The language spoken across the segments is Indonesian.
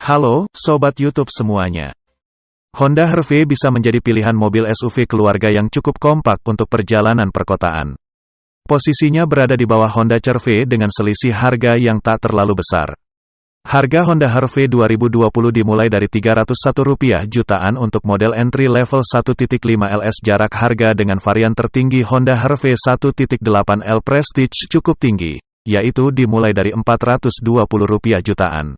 Halo, Sobat YouTube semuanya. Honda HR-V bisa menjadi pilihan mobil SUV keluarga yang cukup kompak untuk perjalanan perkotaan. Posisinya berada di bawah Honda CR-V dengan selisih harga yang tak terlalu besar. Harga Honda HR-V 2020 dimulai dari Rp301 jutaan untuk model entry level 1.5 LS. Jarak harga dengan varian tertinggi Honda HR-V 1.8L Prestige cukup tinggi, yaitu dimulai dari Rp420 jutaan.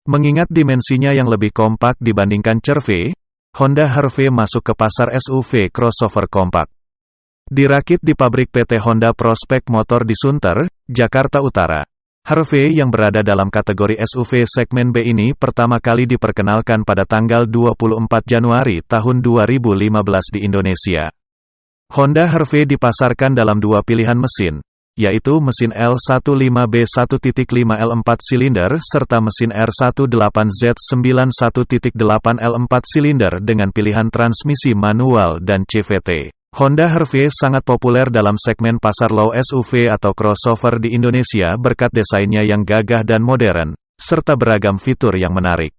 Mengingat dimensinya yang lebih kompak dibandingkan CR-V, Honda HR-V masuk ke pasar SUV crossover kompak. Dirakit di pabrik PT Honda Prospek Motor di Sunter, Jakarta Utara. HR-V yang berada dalam kategori SUV segmen B ini pertama kali diperkenalkan pada tanggal 24 Januari tahun 2015 di Indonesia. Honda HR-V dipasarkan dalam dua pilihan mesin, yaitu mesin L15B 1.5L 4 silinder serta mesin R18Z9 1.8L 4 silinder dengan pilihan transmisi manual dan CVT. Honda HR-V sangat populer dalam segmen pasar low SUV atau crossover di Indonesia berkat desainnya yang gagah dan modern, serta beragam fitur yang menarik.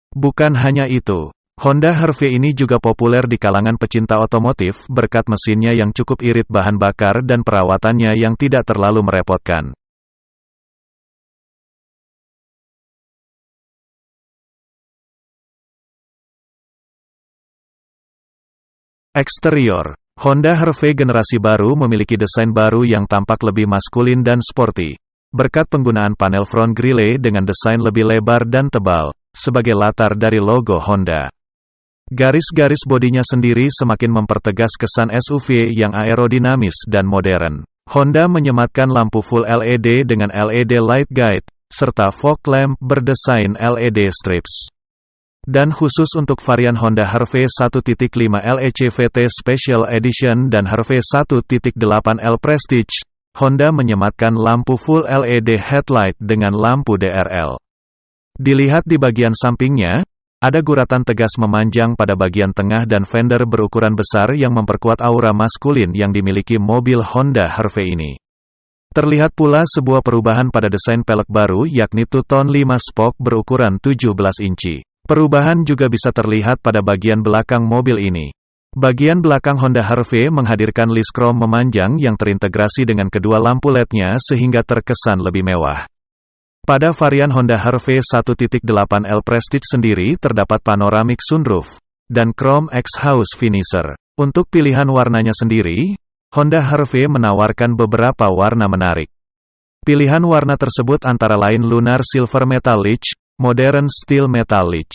Bukan hanya itu, Honda HR-V ini juga populer di kalangan pecinta otomotif berkat mesinnya yang cukup irit bahan bakar dan perawatannya yang tidak terlalu merepotkan. Eksterior, Honda HR-V generasi baru memiliki desain baru yang tampak lebih maskulin dan sporty, berkat penggunaan panel front grille dengan desain lebih lebar dan tebal, sebagai latar dari logo Honda. Garis-garis bodinya sendiri semakin mempertegas kesan SUV yang aerodinamis dan modern. Honda menyematkan lampu full LED dengan LED light guide, serta fog lamp berdesain LED strips. Dan khusus untuk varian Honda HR-V 1.5L CVT Special Edition dan HR-V 1.8L Prestige, Honda menyematkan lampu full LED headlight dengan lampu DRL. Dilihat di bagian sampingnya, ada guratan tegas memanjang pada bagian tengah dan fender berukuran besar yang memperkuat aura maskulin yang dimiliki mobil Honda HR-V ini. Terlihat pula sebuah perubahan pada desain pelek baru yakni two-tone 5 spoke berukuran 17 inci. Perubahan juga bisa terlihat pada bagian belakang mobil ini. Bagian belakang Honda HR-V menghadirkan list chrome memanjang yang terintegrasi dengan kedua lampu LED-nya sehingga terkesan lebih mewah. Pada varian Honda HR-V 1.8L Prestige sendiri terdapat panoramic sunroof dan chrome exhaust finisher. Untuk pilihan warnanya sendiri, Honda HR-V menawarkan beberapa warna menarik. Pilihan warna tersebut antara lain Lunar Silver Metallic, Modern Steel Metallic,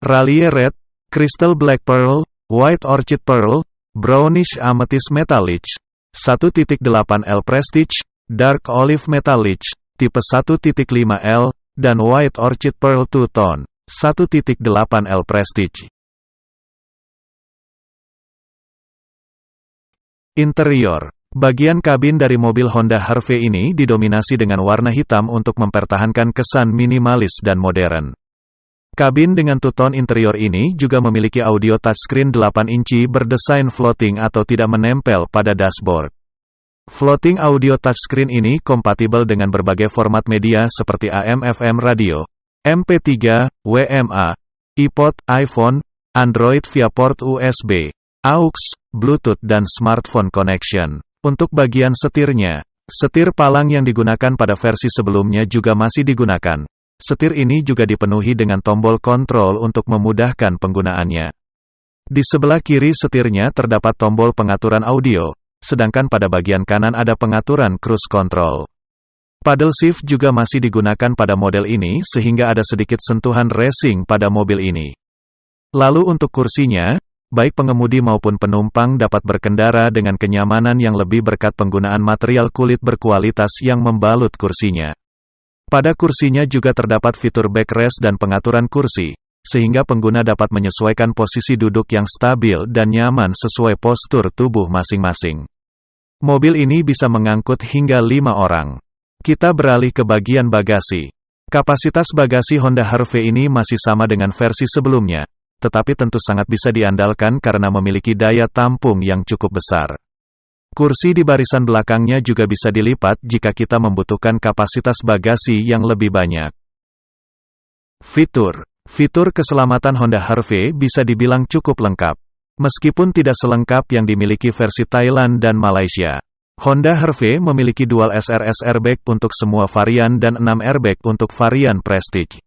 Rallie Red, Crystal Black Pearl, White Orchid Pearl, Brownish Amethyst Metallic, 1.8L Prestige, Dark Olive Metallic, tipe 1.5L, dan White Orchid Pearl Two-Tone, 1.8L Prestige. Interior, bagian kabin dari mobil Honda HR-V ini didominasi dengan warna hitam untuk mempertahankan kesan minimalis dan modern. Kabin dengan two-tone interior ini juga memiliki audio touchscreen 8 inci berdesain floating atau tidak menempel pada dashboard. Floating audio touchscreen ini kompatibel dengan berbagai format media seperti AM/FM radio, MP3, WMA, iPod, iPhone, Android via port USB, AUX, Bluetooth dan smartphone connection. Untuk bagian setirnya, setir palang yang digunakan pada versi sebelumnya juga masih digunakan. Setir ini juga dipenuhi dengan tombol kontrol untuk memudahkan penggunaannya. Di sebelah kiri setirnya terdapat tombol pengaturan audio, sedangkan pada bagian kanan ada pengaturan cruise control. Paddle shift juga masih digunakan pada model ini sehingga ada sedikit sentuhan racing pada mobil ini. Lalu untuk kursinya, baik pengemudi maupun penumpang dapat berkendara dengan kenyamanan yang lebih berkat penggunaan material kulit berkualitas yang membalut kursinya. Pada kursinya juga terdapat fitur backrest dan pengaturan kursi, sehingga pengguna dapat menyesuaikan posisi duduk yang stabil dan nyaman sesuai postur tubuh masing-masing. Mobil ini bisa mengangkut hingga 5 orang. Kita beralih ke bagian bagasi. Kapasitas bagasi Honda HR-V ini masih sama dengan versi sebelumnya, tetapi tentu sangat bisa diandalkan karena memiliki daya tampung yang cukup besar. Kursi di barisan belakangnya juga bisa dilipat jika kita membutuhkan kapasitas bagasi yang lebih banyak. Fitur keselamatan Honda HR-V bisa dibilang cukup lengkap. Meskipun tidak selengkap yang dimiliki versi Thailand dan Malaysia. Honda HR-V memiliki dual SRS airbag untuk semua varian dan 6 airbag untuk varian Prestige.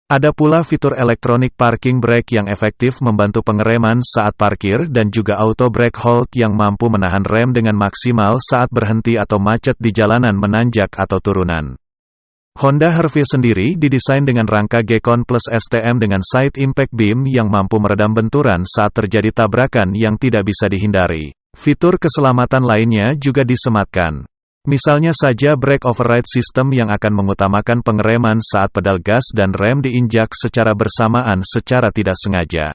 Ada pula fitur electronic parking brake yang efektif membantu pengereman saat parkir dan juga auto brake hold yang mampu menahan rem dengan maksimal saat berhenti atau macet di jalanan menanjak atau turunan. Honda HR-V sendiri didesain dengan rangka Gekon Plus STM dengan side impact beam yang mampu meredam benturan saat terjadi tabrakan yang tidak bisa dihindari. Fitur keselamatan lainnya juga disematkan. Misalnya saja brake override system yang akan mengutamakan pengereman saat pedal gas dan rem diinjak secara bersamaan secara tidak sengaja.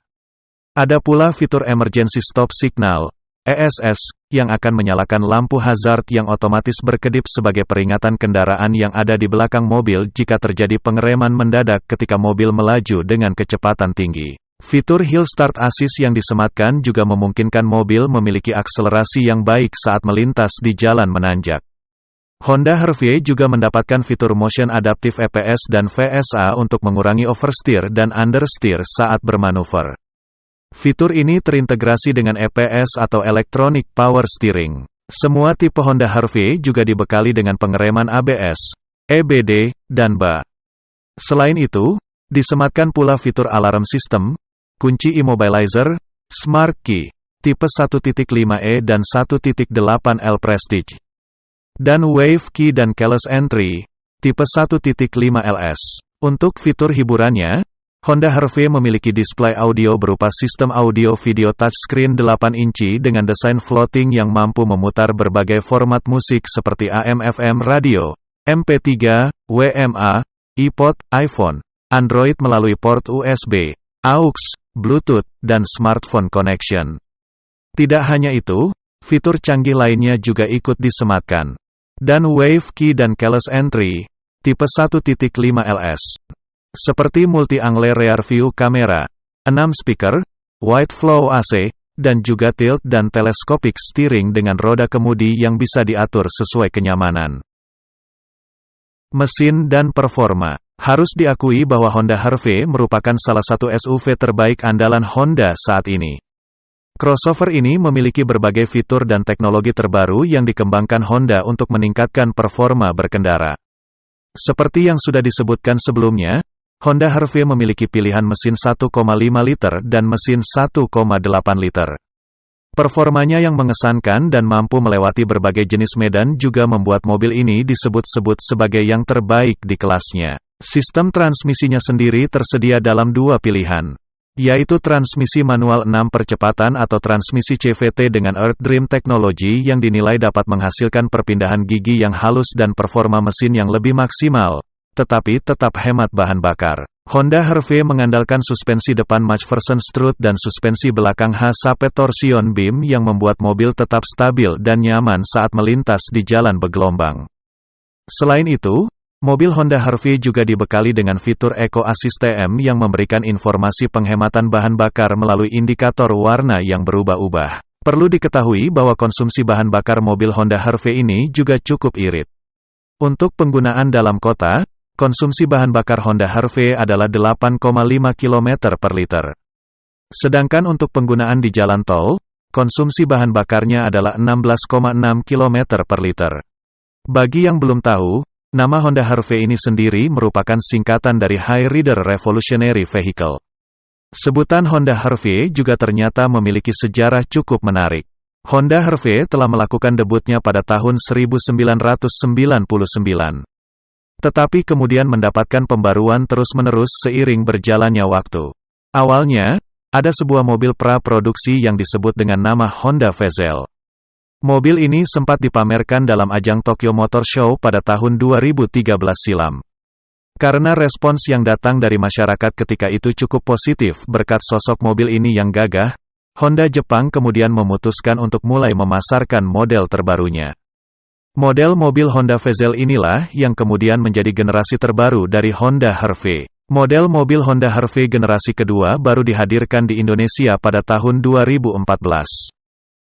Ada pula fitur emergency stop signal, ESS, yang akan menyalakan lampu hazard yang otomatis berkedip sebagai peringatan kendaraan yang ada di belakang mobil jika terjadi pengereman mendadak ketika mobil melaju dengan kecepatan tinggi. Fitur Hill Start Assist yang disematkan juga memungkinkan mobil memiliki akselerasi yang baik saat melintas di jalan menanjak. Honda HR-V juga mendapatkan fitur Motion Adaptive EPS dan VSA untuk mengurangi oversteer dan understeer saat bermanuver. Fitur ini terintegrasi dengan EPS atau Electronic Power Steering. Semua tipe Honda HR-V juga dibekali dengan pengereman ABS, EBD, dan BA. Selain itu, disematkan pula fitur alarm sistem, kunci immobilizer, smart key, tipe 1.5e dan 1.8L Prestige, dan wave key dan keyless entry, tipe 1.5LS. Untuk fitur hiburannya, Honda HR-V memiliki display audio berupa sistem audio-video touchscreen 8 inci dengan desain floating yang mampu memutar berbagai format musik seperti AM/FM radio, MP3, WMA, iPod, iPhone, Android melalui port USB, AUX, Bluetooth, dan smartphone connection. Tidak hanya itu, fitur canggih lainnya juga ikut disematkan. Dan wave key dan keyless entry, tipe 1.5LS. Seperti multi-angle rear view kamera, 6 speaker, wide flow AC, dan juga tilt dan telescopic steering dengan roda kemudi yang bisa diatur sesuai kenyamanan. Mesin dan performa. Harus diakui bahwa Honda HR-V merupakan salah satu SUV terbaik andalan Honda saat ini. Crossover ini memiliki berbagai fitur dan teknologi terbaru yang dikembangkan Honda untuk meningkatkan performa berkendara. Seperti yang sudah disebutkan sebelumnya, Honda HR-V memiliki pilihan mesin 1,5 liter dan mesin 1,8 liter. Performanya yang mengesankan dan mampu melewati berbagai jenis medan juga membuat mobil ini disebut-sebut sebagai yang terbaik di kelasnya. Sistem transmisinya sendiri tersedia dalam dua pilihan, yaitu transmisi manual 6 percepatan atau transmisi CVT dengan Earth Dream Technology yang dinilai dapat menghasilkan perpindahan gigi yang halus dan performa mesin yang lebih maksimal, tetapi tetap hemat bahan bakar. Honda HR-V mengandalkan suspensi depan McPherson strut dan suspensi belakang H-Sapet torsion beam yang membuat mobil tetap stabil dan nyaman saat melintas di jalan bergelombang. Selain itu, mobil Honda HR-V juga dibekali dengan fitur Eco Assist TM yang memberikan informasi penghematan bahan bakar melalui indikator warna yang berubah-ubah. Perlu diketahui bahwa konsumsi bahan bakar mobil Honda HR-V ini juga cukup irit. Untuk penggunaan dalam kota, konsumsi bahan bakar Honda HR-V adalah 8,5 km per liter. Sedangkan untuk penggunaan di jalan tol, konsumsi bahan bakarnya adalah 16,6 km per liter. Bagi yang belum tahu, nama Honda HR-V ini sendiri merupakan singkatan dari High Rider Revolutionary Vehicle. Sebutan Honda HR-V juga ternyata memiliki sejarah cukup menarik. Honda HR-V telah melakukan debutnya pada tahun 1999. Tetapi kemudian mendapatkan pembaruan terus-menerus seiring berjalannya waktu. Awalnya, ada sebuah mobil pra-produksi yang disebut dengan nama Honda Vezel. Mobil ini sempat dipamerkan dalam ajang Tokyo Motor Show pada tahun 2013 silam. Karena respons yang datang dari masyarakat ketika itu cukup positif berkat sosok mobil ini yang gagah, Honda Jepang kemudian memutuskan untuk mulai memasarkan model terbarunya. Model mobil Honda Vezel inilah yang kemudian menjadi generasi terbaru dari Honda HR-V. Model mobil Honda HR-V generasi kedua baru dihadirkan di Indonesia pada tahun 2014.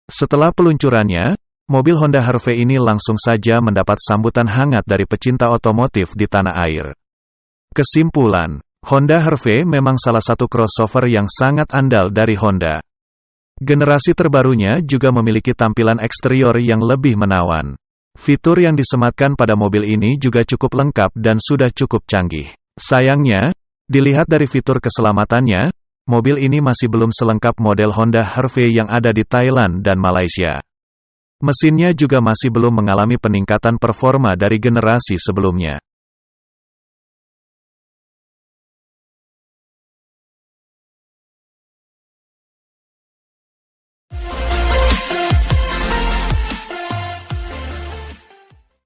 Setelah peluncurannya, mobil Honda HR-V ini langsung saja mendapat sambutan hangat dari pecinta otomotif di tanah air. Kesimpulan, Honda Harvey memang salah satu crossover yang sangat andal dari Honda. Generasi terbarunya juga memiliki tampilan eksterior yang lebih menawan. Fitur yang disematkan pada mobil ini juga cukup lengkap dan sudah cukup canggih. Sayangnya, dilihat dari fitur keselamatannya, mobil ini masih belum selengkap model Honda Harvey yang ada di Thailand dan Malaysia. Mesinnya juga masih belum mengalami peningkatan performa dari generasi sebelumnya.